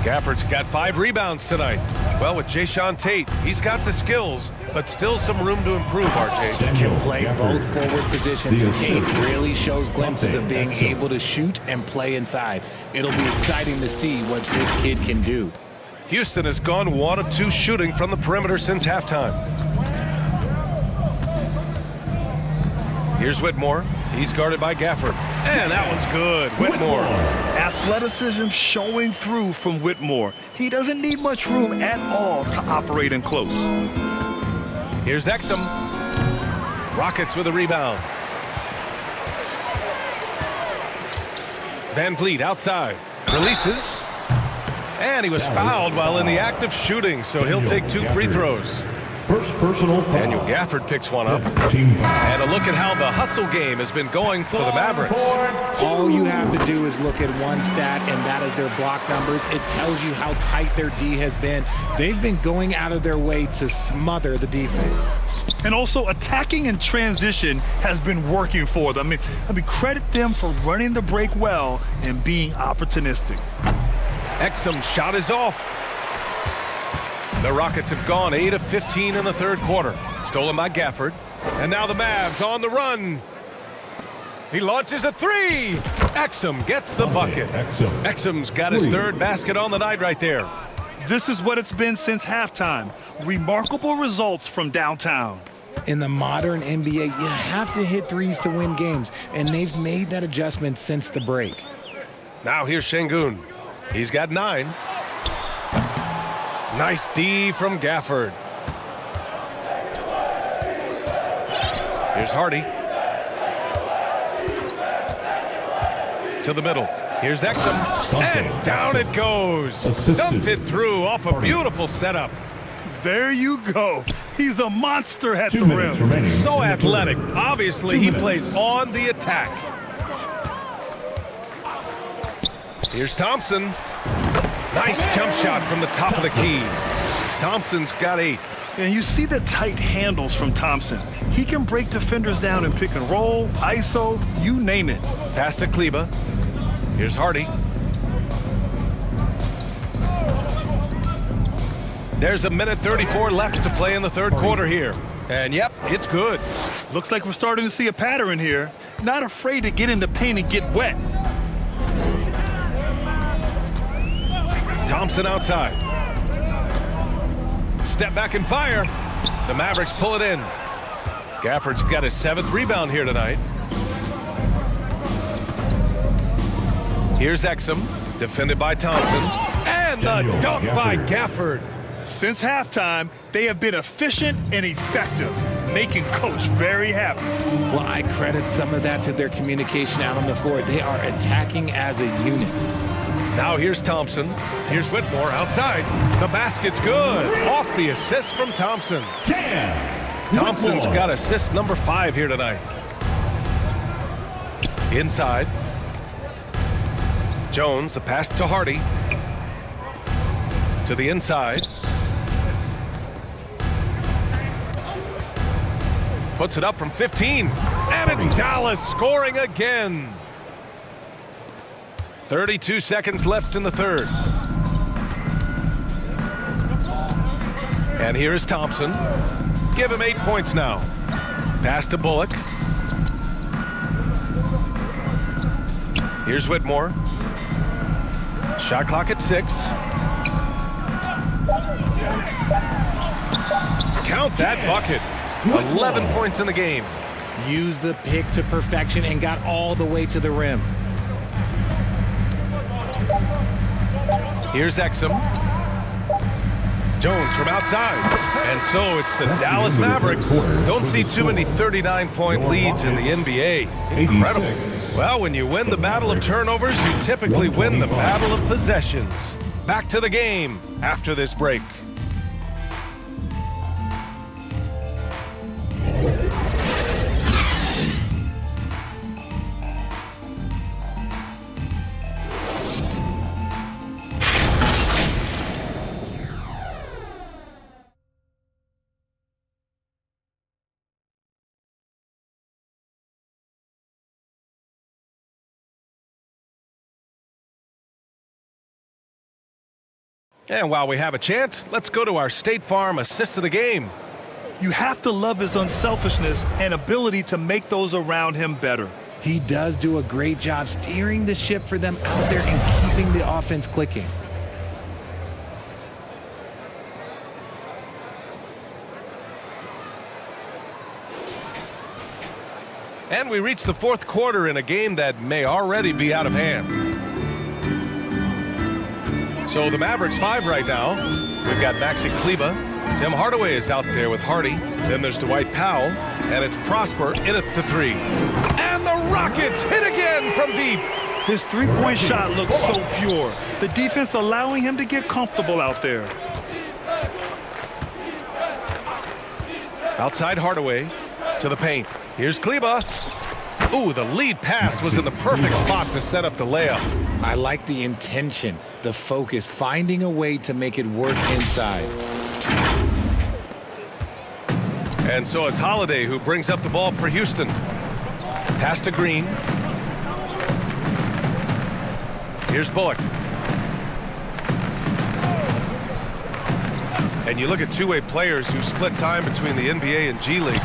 Gafford's got 5 rebounds tonight. Well, with Jayshawn Tate, he's got the skills, but still some room to improve, RJ. Can play both forward positions. Tate really shows glimpses of being able to shoot and play inside. It'll be exciting to see what this kid can do. Houston has gone 1 of 2 shooting from the perimeter since halftime. Here's Whitmore. He's guarded by Gafford. And that one's good. Whitmore. Athleticism showing through from Whitmore. He doesn't need much room at all to operate in close. Here's Exum. Rockets with a rebound. Van Vliet outside. Releases. And he was fouled while in the act of shooting, so he'll take 2 free throws. First personal foul. Daniel Gafford picks one up. Team foul. And a look at how the hustle game has been going for the Mavericks. All you have to do is look at one stat, and that is their block numbers. It tells you how tight their D has been. They've been going out of their way to smother the defense. And also, attacking in transition has been working for them. I mean, credit them for running the break well and being opportunistic. Exum's shot is off. The Rockets have gone 8 of 15 in the third quarter. Stolen by Gafford. And now the Mavs on the run. He launches a 3. Exum gets the bucket. Exum's got his 3rd basket on the night right there. This is what it's been since halftime. Remarkable results from downtown. In the modern NBA, you have to hit threes to win games, and they've made that adjustment since the break. Now here's Şengün. He's got 9. Nice D from Gafford. Here's Hardy. To the middle. Here's Exum. And down it goes. Dumped it through off a beautiful setup. There you go. He's a monster at the rim. So athletic. Obviously, he plays on the attack. Here's Thompson. Nice jump shot from the top of the key. Thompson's got 8. And you see the tight handles from Thompson. He can break defenders down in pick and roll, ISO, you name it. Pass to Kleba. Here's Hardy. There's a minute 34 left to play in the third quarter here. And yep, it's good. Looks like we're starting to see a pattern here. Not afraid to get in the paint and get wet. Thompson outside. Step back and fire. The Mavericks pull it in. Gafford's got his 7th rebound here tonight. Here's Exum, defended by Thompson. And the dunk by Gafford. Since halftime, they have been efficient and effective, making Coach very happy. Well, I credit some of that to their communication out on the floor. They are attacking as a unit. Now here's Thompson. Here's Whitmore outside. The basket's good. Off the assist from Thompson. Thompson's got assist number 5 here tonight. Inside. Jones, the pass to Hardy. To the inside. Puts it up from 15. And it's Dallas scoring again. 32 seconds left in the third. And here is Thompson. Give him 8 points now. Pass to Bullock. Here's Whitmore. Shot clock at 6. Count that bucket. 11 points in the game. Used the pick to perfection and got all the way to the rim. Here's Exum. Jones from outside. And so it's the Dallas Mavericks. Don't see too many 39-point leads in the NBA. Incredible. Well, when you win the battle of turnovers, you typically win the battle of possessions. Back to the game after this break. And while we have a chance, let's go to our State Farm assist of the game. You have to love his unselfishness and ability to make those around him better. He does do a great job steering the ship for them out there and keeping the offense clicking. And we reach the fourth quarter in a game that may already be out of hand. So the Mavericks 5 right now. We've got Maxi Kleba. Tim Hardaway is out there with Hardy. Then there's Dwight Powell. And it's Prosper in it to 3. And the Rockets hit again from deep. His three-point shot looks so pure. The defense allowing him to get comfortable out there. Outside Hardaway to the paint. Here's Kleba. Ooh, the lead pass was in the perfect spot to set up the layup. I like the intention, the focus, finding a way to make it work inside. And so it's Holiday who brings up the ball for Houston. Pass to Green. Here's Bullock. And you look at two-way players who split time between the NBA and G League.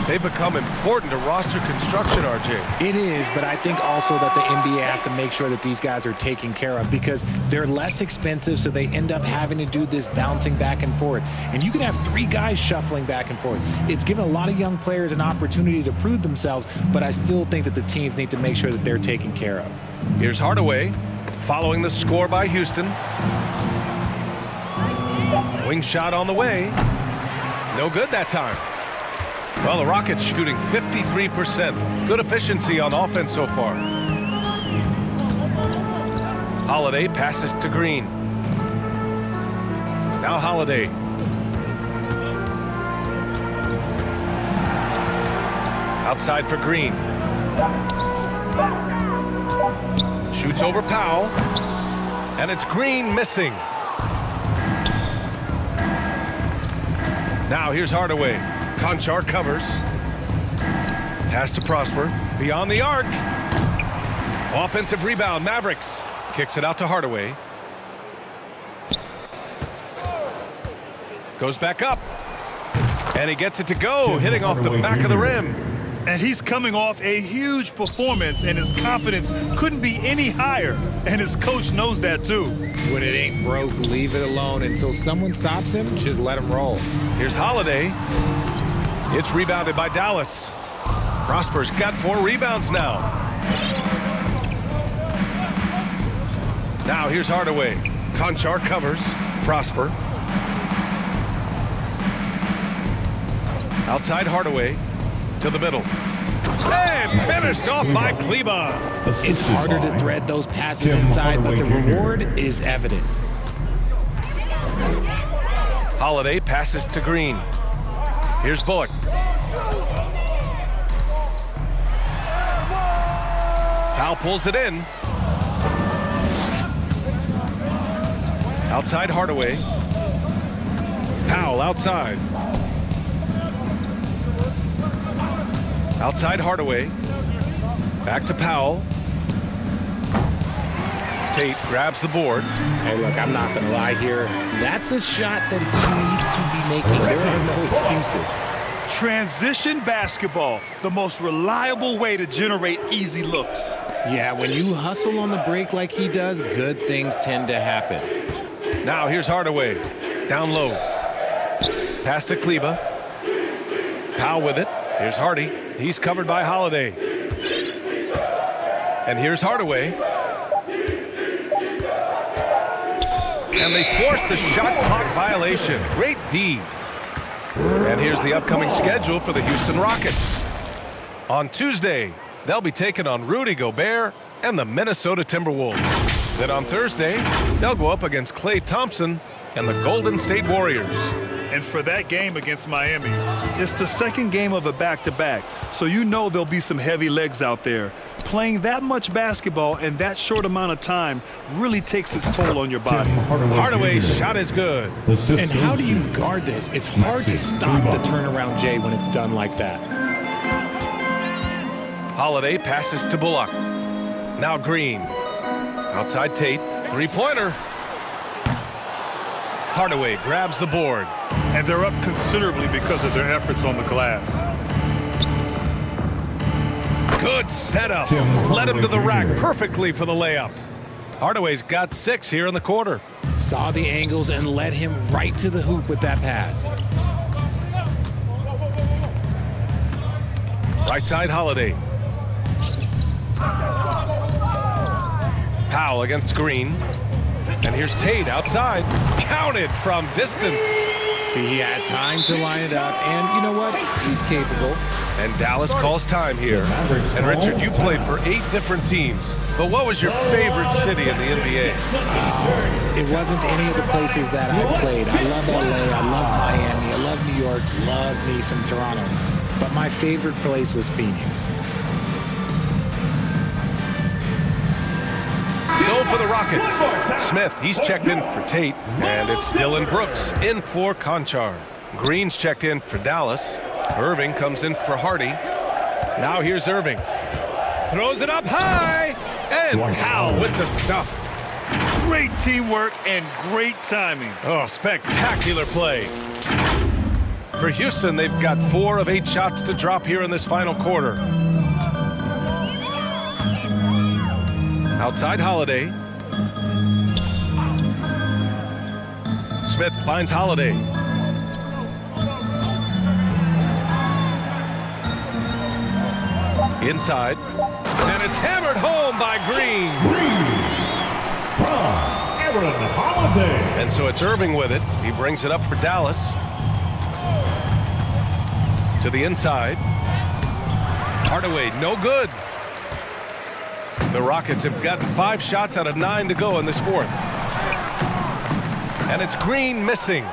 They become important to roster construction, RJ. It is, but I think also that the NBA has to make sure that these guys are taken care of because they're less expensive, so they end up having to do this bouncing back and forth. And you can have three guys shuffling back and forth. It's given a lot of young players an opportunity to prove themselves, but I still think that the teams need to make sure that they're taken care of. Here's Hardaway following the score by Houston. Wing shot on the way. No good that time. Well, the Rockets shooting 53%. Good efficiency on offense so far. Holiday passes to Green. Now Holiday. Outside for Green. Shoots over Powell. And it's Green missing. Now here's Hardaway. Conchar covers. Pass to Prosper. Beyond the arc. Offensive rebound. Mavericks. Kicks it out to Hardaway. Goes back up. And he gets it to go, hitting off the back of the rim. And he's coming off a huge performance, and his confidence couldn't be any higher. And his coach knows that, too. When it ain't broke, leave it alone. Until someone stops him, just let him roll. Here's Holiday. It's rebounded by Dallas. Prosper's got 4 rebounds now. Now here's Hardaway. Conchar covers. Prosper. Outside Hardaway. To the middle. And finished off by Kleba. It's harder to thread those passes inside, but the reward is evident. Holiday passes to Green. Here's Bullock. Powell pulls it in. Outside Hardaway. Powell outside. Outside Hardaway. Back to Powell. Tate grabs the board. Hey, look, I'm not going to lie here. That's a shot that he needs to be making. There are no excuses. Transition basketball, the most reliable way to generate easy looks. Yeah, when you hustle on the break like he does, good things tend to happen. Now here's Hardaway. Down low. Pass to Kleba. Powell with it. Here's Hardy. He's covered by Holiday. And here's Hardaway. And they force the shot clock violation. Great D. And here's the upcoming schedule for the Houston Rockets. On Tuesday, they'll be taking on Rudy Gobert and the Minnesota Timberwolves. Then on Thursday, they'll go up against Klay Thompson and the Golden State Warriors. And for that game against Miami, it's the second game of a back-to-back, so you know there'll be some heavy legs out there. Playing that much basketball in that short amount of time really takes its toll on your body. Hardaway's shot is good. And how do you guard this? It's hard to stop the turnaround, Jay, when it's done like that. Holiday passes to Bullock. Now Green. Outside Tate. Three-pointer. Hardaway grabs the board. And they're up considerably because of their efforts on the glass. Good setup. Led him to the rack perfectly for the layup. Hardaway's got 6 here in the quarter. Saw the angles and led him right to the hoop with that pass. Right side Holiday. Powell against Green. And here's Tate outside. Counted from distance. See, he had time to line it up, and you know what? He's capable. And Dallas calls time here. And Richard, you played for 8 different teams. But what was your favorite city in the NBA? It wasn't any of the places that I played. I love LA, I love Miami, I love New York, love me some Toronto. But my favorite place was Phoenix. So for the Rockets, Smith, he's checked in for Tate. And it's Dylan Brooks in for Conchar. Green's checked in for Dallas. Irving comes in for Hardy. Now here's Irving. Throws it up high. And Powell with the stuff. Great teamwork and great timing. Oh, spectacular play. For Houston, they've got 4 of 8 shots to drop here in this final quarter. Outside Holiday. Smith finds Holiday. Inside. And it's hammered home by Green. Holiday. And so it's Irving with it. He brings it up for Dallas. To the inside. Hardaway, no good. The Rockets have gotten 5 shots out of 9 to go in this fourth. And it's Green missing.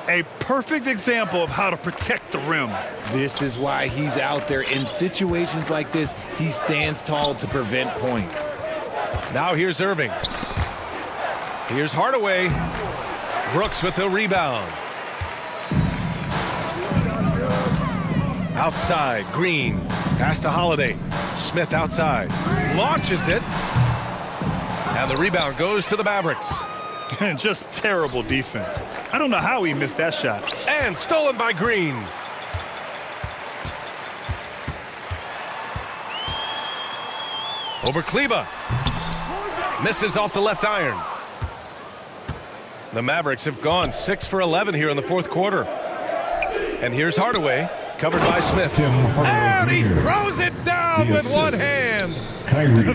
A perfect example of how to protect the rim. This is why he's out there. In situations like this, he stands tall to prevent points. Now here's Irving. Here's Hardaway. Brooks with the rebound. Outside, Green. Pass to Holiday. Smith outside. Launches it. And the rebound goes to the Mavericks. And just terrible defense. I don't know how he missed that shot. And stolen by Green. Over Kleba. Misses off the left iron. The Mavericks have gone 6 for 11 here in the fourth quarter. And here's Hardaway, covered by Smith. And he throws it down with one hand.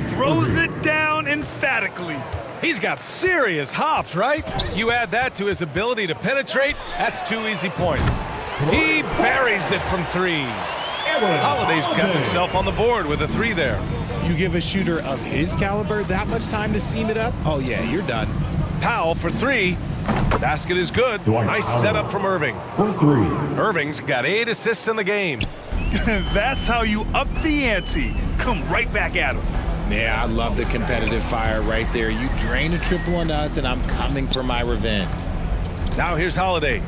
Throws it down emphatically. He's got serious hops, right? You add that to his ability to penetrate, that's 2 easy points. He buries it from 3. Holiday's got himself on the board with a 3 there. You give a shooter of his caliber that much time to seam it up? Oh, yeah, you're done. Powell for 3. The basket is good. Nice setup from Irving. Irving's got 8 assists in the game. That's how you up the ante. Come right back at him. Yeah, I love the competitive fire right there. You drain a triple on us, and I'm coming for my revenge. Now here's Holiday.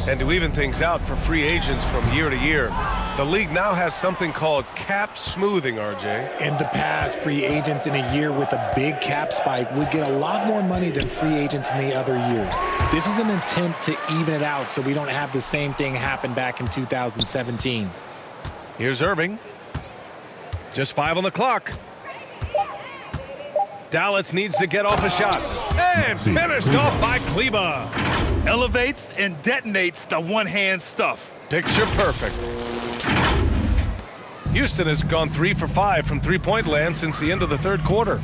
And to even things out for free agents from year to year, the league now has something called cap smoothing, RJ. In the past, free agents in a year with a big cap spike would get a lot more money than free agents in the other years. This is an attempt to even it out so we don't have the same thing happen back in 2017. Here's Irving. Just 5 on the clock. Dallas needs to get off a shot. And finished off by Kleba. Elevates and detonates the one-hand stuff. Picture perfect. Houston has gone 3 for 5 from three-point land since the end of the third quarter.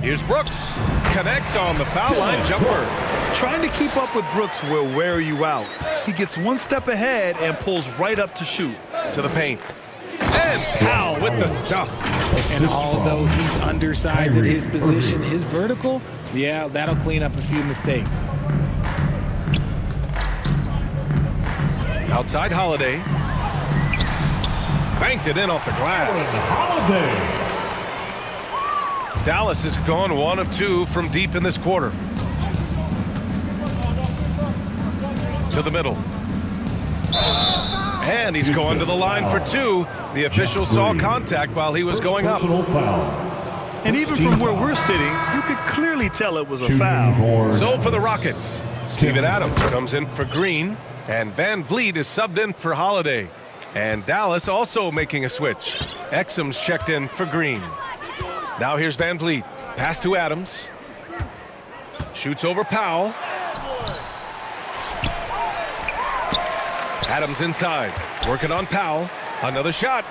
Here's Brooks. Connects on the foul line jumper. Trying to keep up with Brooks will wear you out. He gets 1 step ahead and pulls right up to shoot. To the paint. And Powell with the stuff. And although he's undersized at his position, his vertical, yeah, that'll clean up a few mistakes. Outside Holiday. Banked it in off the glass. Dallas has gone 1 of 2 from deep in this quarter. To the middle. And he's going to the line for 2. The official saw contact while he was going up. And even from where we're sitting, you could clearly tell it was a foul. So for the Rockets, Steven Adams comes in for Green, and Van Vliet is subbed in for Holiday. And Dallas also making a switch. Exum's checked in for Green. Now here's Van Vliet. Pass to Adams. Shoots over Powell. Adams inside. Working on Powell. Another shot.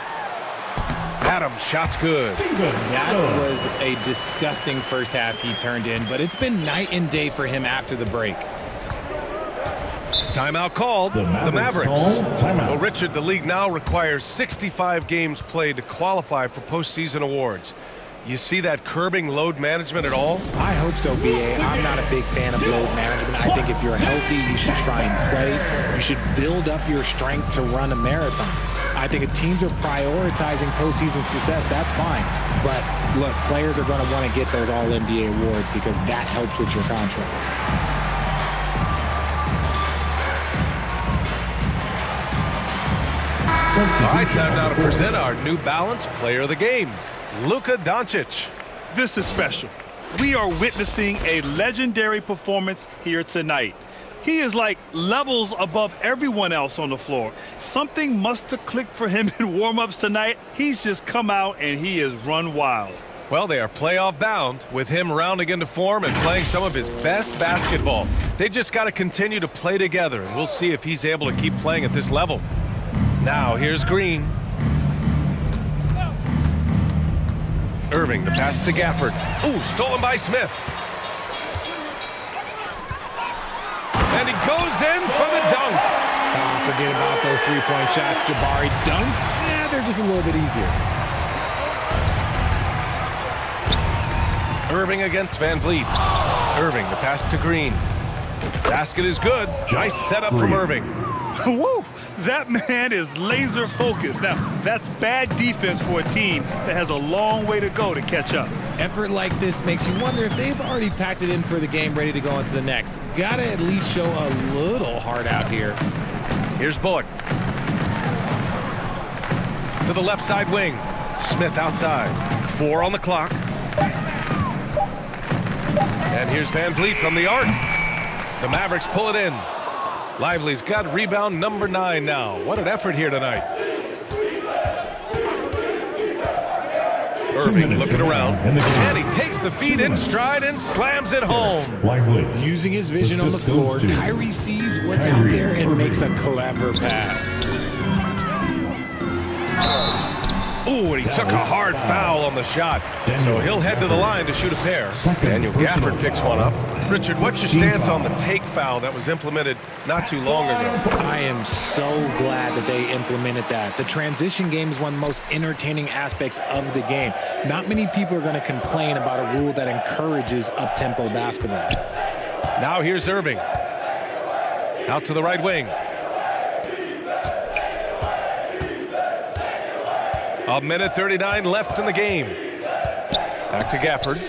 Got him. Shot's good. That was a disgusting first half he turned in, but it's been night and day for him after the break. Timeout called. The Mavericks. Well, Richard, the league now requires 65 games played to qualify for postseason awards. You see that curbing load management at all? I hope so, B.A. I'm not a big fan of load management. I think if you're healthy, you should try and play. You should build up your strength to run a marathon. I think if teams are prioritizing postseason success, that's fine. But, look, players are going to want to get those All-NBA awards because that helps with your contract. All right, time now to present our New Balance Player of the Game, Luka Doncic. This is special. We are witnessing a legendary performance here tonight. He is like levels above everyone else on the floor. Something must have clicked for him in warm-ups tonight. He's just come out and he has run wild. Well, they are playoff bound with him rounding into form and playing some of his best basketball. They just got to continue to play together, and we'll see if he's able to keep playing at this level. Now, here's Green. Irving, the pass to Gafford. Ooh, stolen by Smith. And he goes in for the dunk. Oh, forget about those three-point shots. Jabari dunked. Yeah, they're just a little bit easier. Irving against Van Vliet. Irving, the pass to Green. Basket is good. Nice setup from Irving. Woo! That man is laser focused. Now, that's bad defense for a team that has a long way to go to catch up. Effort like this makes you wonder if they've already packed it in for the game, ready to go into the next. Gotta at least show a little heart out here. Here's Bullock. To the left side wing. Smith outside. 4 on the clock. And here's Van Vliet from the arc. The Mavericks pull it in. Lively's got rebound number 9 now. What an effort here tonight. Irving looking around, and he takes the feed in stride and slams it home. Using his vision on the floor, Kyrie sees what's out there and makes a clever pass. Ooh, and he took a hard foul on the shot. So he'll head to the line to shoot a pair. Daniel Gafford picks one up. Richard, what's your stance on the take foul that was implemented not too long ago? I am so glad that they implemented that. The transition game is one of the most entertaining aspects of the game. Not many people are going to complain about a rule that encourages up-tempo basketball. Now here's Irving. Out to the right wing. A minute 39 left in the game. Back to Gafford.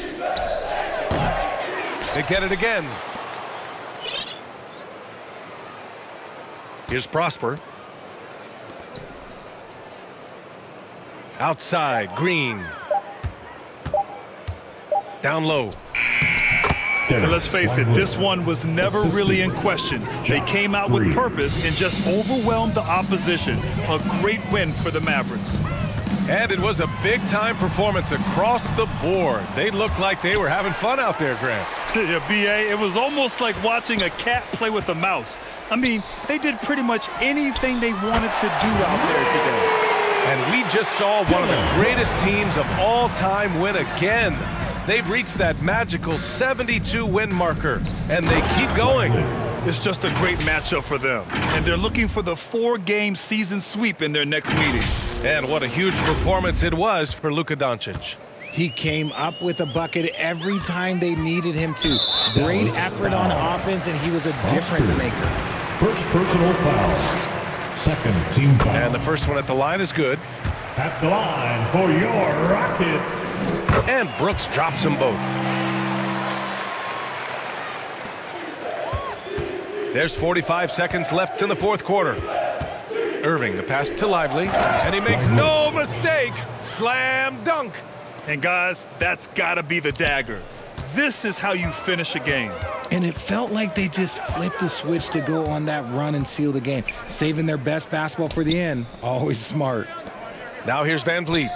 They get it again. Here's Prosper. Outside, Green. Down low. And let's face it, this one was never really in question. They came out with purpose and just overwhelmed the opposition. A great win for the Mavericks. And it was a big-time performance across the board. They looked like they were having fun out there, Grant. Yeah, B.A., it was almost like watching a cat play with a mouse. I mean, they did pretty much anything they wanted to do out there today. And we just saw one of the greatest teams of all time win again. They've reached that magical 72-win marker, and they keep going. It's just a great matchup for them, and they're looking for the 4-game season sweep in their next meeting. And what a huge performance it was for Luka Doncic. He came up with a bucket every time they needed him to. Great effort on offense, and he was a difference maker. First personal foul. Second team foul. And the first one at the line is good. At the line for your Rockets. And Brooks drops them both. There's 45 seconds left in the fourth quarter. Irving, the pass to Lively, and he makes no mistake. Slam dunk. And guys, that's gotta be the dagger. This is how you finish a game. And it felt like they just flipped the switch to go on that run and seal the game. Saving their best basketball for the end. Always smart. Now here's Van Vliet.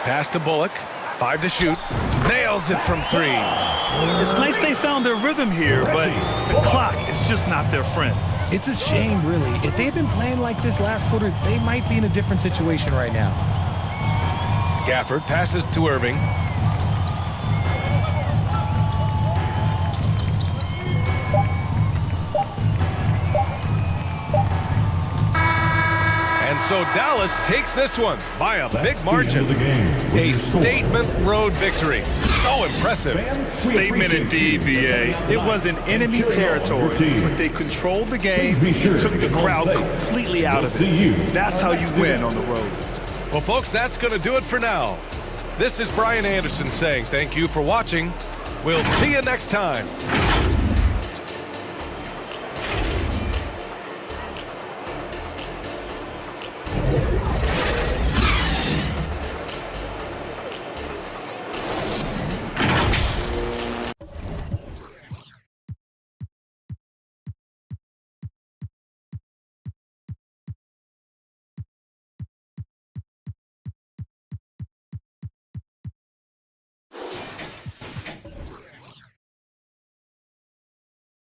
Pass to Bullock. 5 to shoot. Nails it from 3. It's nice they found their rhythm here, but the clock is just not their friend. It's a shame, really. If they had been playing like this last quarter, they might be in a different situation right now. Gafford passes to Irving. And so Dallas takes this one by a big margin. A statement road victory. So impressive. Statement indeed, BA. It was in enemy territory, but they controlled the game, took the crowd completely out of it. That's how you win on the road. Well, folks, that's going to do it for now. This is Brian Anderson saying thank you for watching. We'll see you next time.